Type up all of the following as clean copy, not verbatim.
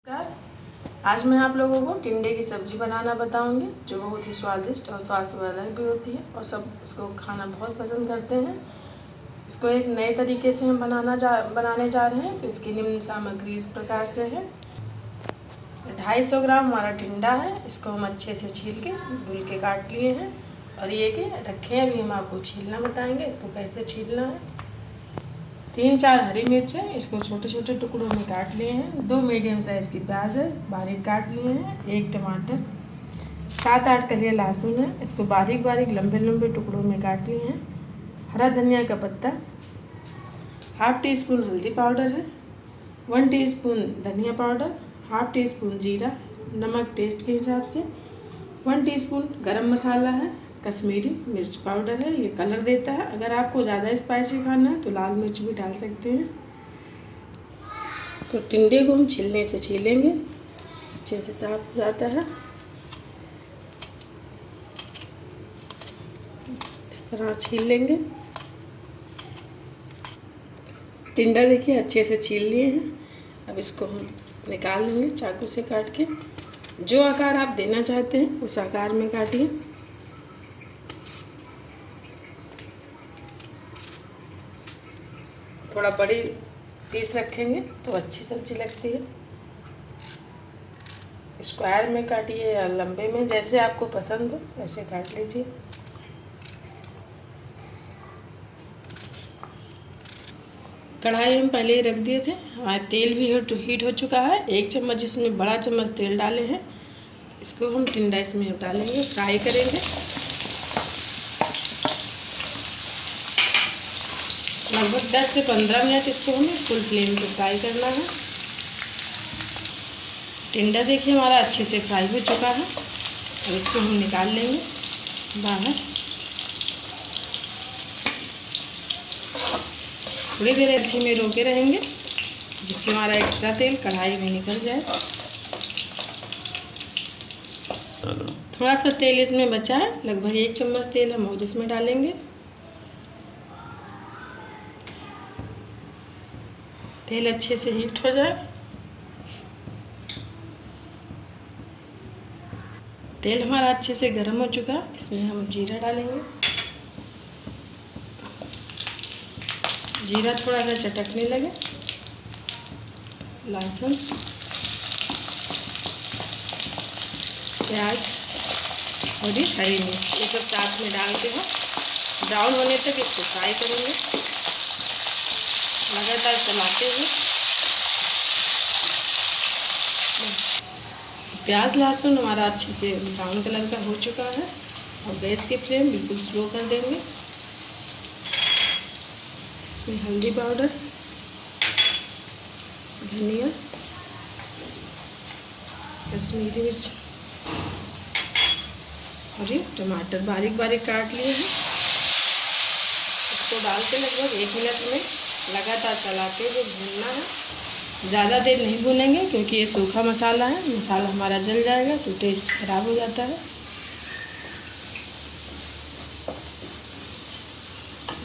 नमस्कार। आज मैं आप लोगों को टिंडे की सब्ज़ी बनाना बताऊंगी, जो बहुत ही स्वादिष्ट और स्वास्थ्यवर्धक भी होती है और सब इसको खाना बहुत पसंद करते हैं। इसको एक नए तरीके से हम बनाने जा रहे हैं। तो इसकी निम्न सामग्री इस प्रकार से है। 250 ग्राम हमारा टिंडा है। इसको हम अच्छे से छील के धुल के काट लिए हैं और ये कि रखे हैं। अभी हम आपको छीलना बताएंगे, इसको कैसे छीलना है। 3-4 हरी मिर्च है, इसको छोटे छोटे टुकड़ों में काट लिए हैं। 2 मीडियम साइज़ की प्याज है, बारीक काट लिए हैं। 1 टमाटर, 7-8 कलियां लहसुन है, इसको बारीक बारीक लंबे लंबे टुकड़ों में काट लिए हैं। हरा धनिया का पत्ता, 1/2 टीस्पून हल्दी पाउडर है, 1 टीस्पून धनिया पाउडर, 1/2 टीस्पून जीरा, नमक टेस्ट के हिसाब से, 1 टीस्पून गरम मसाला है, कश्मीरी मिर्च पाउडर है, ये कलर देता है। अगर आपको ज़्यादा स्पाइसी खाना है तो लाल मिर्च भी डाल सकते हैं। तो टिंडे को हम छीलने से छीलेंगे, अच्छे से साफ हो जाता है। इस तरह छील लेंगे। टिंडा देखिए अच्छे से छील लिए हैं। अब इसको हम निकाल लेंगे चाकू से काट के। जो आकार आप देना चाहते हैं उस आकार में काटिए। थोड़ा बड़ी पीस रखेंगे तो अच्छी सब्जी लगती है। स्क्वायर में काटिए या लंबे में, जैसे आपको पसंद हो वैसे काट लीजिए। कढ़ाई हम पहले ही रख दिए थे। हमारा तेल भी हीट हो चुका है। 1 चम्मच इसमें बड़ा चम्मच तेल डाले हैं। इसको हम टिंडा इसमें डालेंगे, फ्राई करेंगे। लगभग 10 से 15 मिनट इसको हमें फुल फ्लेम पे फ्राई करना है। टिंडा देखिए हमारा अच्छे से फ्राई हो चुका है। अब इसको हम निकाल लेंगे बाहर। थोड़ी देर अच्छे में रोके रहेंगे, जिससे हमारा एक्स्ट्रा तेल कढ़ाई में निकल जाए। थोड़ा सा तेल इसमें बचा है, लगभग 1 चम्मच तेल हम और इसमें डालेंगे। तेल अच्छे से हीट हो जाए। तेल हमारा अच्छे से गर्म हो चुका है। इसमें हम जीरा डालेंगे। जीरा थोड़ा सा चटकने लगे, लहसुन, प्याज और ये हरी मिर्च, ये सब साथ में डाल के हम ब्राउन होने तक इसको फ्राई करेंगे, लगातार चलाते हुए। प्याज लहसुन हमारा अच्छे से ब्राउन कलर का हो चुका है। और गैस की फ्लेम बिल्कुल स्लो कर देंगे। इसमें हल्दी पाउडर, धनिया, कश्मीरी मिर्च और ये टमाटर बारीक बारीक काट लिए हैं। इसको डाल के लगभग 1 मिनट में लगातार चलाते हुए भूनना है। ज़्यादा देर नहीं भूनेंगे क्योंकि ये सूखा मसाला है, मसाला हमारा जल जाएगा तो टेस्ट खराब हो जाता है।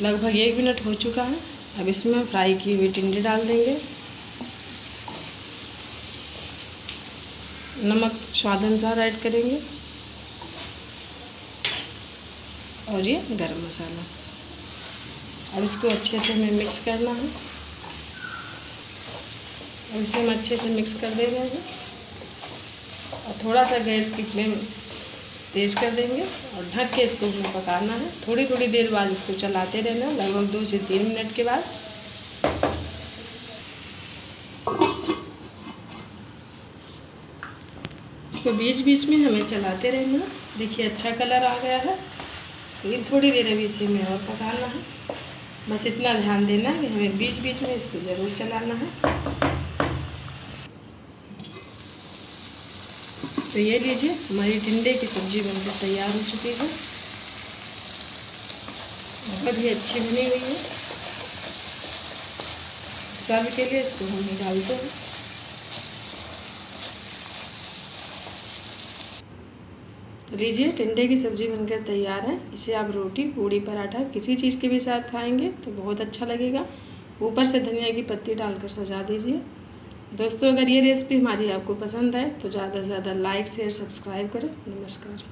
लगभग 1 मिनट हो चुका है। अब इसमें फ्राई किए हुए टिंडे डाल देंगे। नमक स्वाद अनुसार ऐड करेंगे और ये गरम मसाला। अब इसको अच्छे से हमें मिक्स करना है। अब इसे हम अच्छे से मिक्स कर दे रहे हैं और थोड़ा सा गैस की फ्लेम तेज़ कर देंगे और ढक के इसको हमें पकाना है। थोड़ी थोड़ी देर बाद इसको चलाते रहना, लगभग 2 से 3 मिनट के बाद। इसको बीच बीच में हमें चलाते रहना। देखिए अच्छा कलर आ गया है, लेकिन थोड़ी देर अभी इसे हमें और पकाना है। बस इतना ध्यान देना है कि हमें बीच बीच में इसको ज़रूर चलाना है। तो ये लीजिए हमारी टिंडे की सब्ज़ी बनकर तैयार हो चुकी है। बहुत ही अच्छी बनी हुई है। सर्व के लिए इसको हम निकालते हैं। तो लीजिए टिंडे की सब्ज़ी बनकर तैयार है। इसे आप रोटी, पूड़ी, पराठा किसी चीज़ के भी साथ खाएंगे तो बहुत अच्छा लगेगा। ऊपर से धनिया की पत्ती डालकर सजा दीजिए। दोस्तों, अगर ये रेसिपी हमारी आपको पसंद आए तो ज़्यादा से ज़्यादा लाइक शेयर सब्सक्राइब करें। नमस्कार।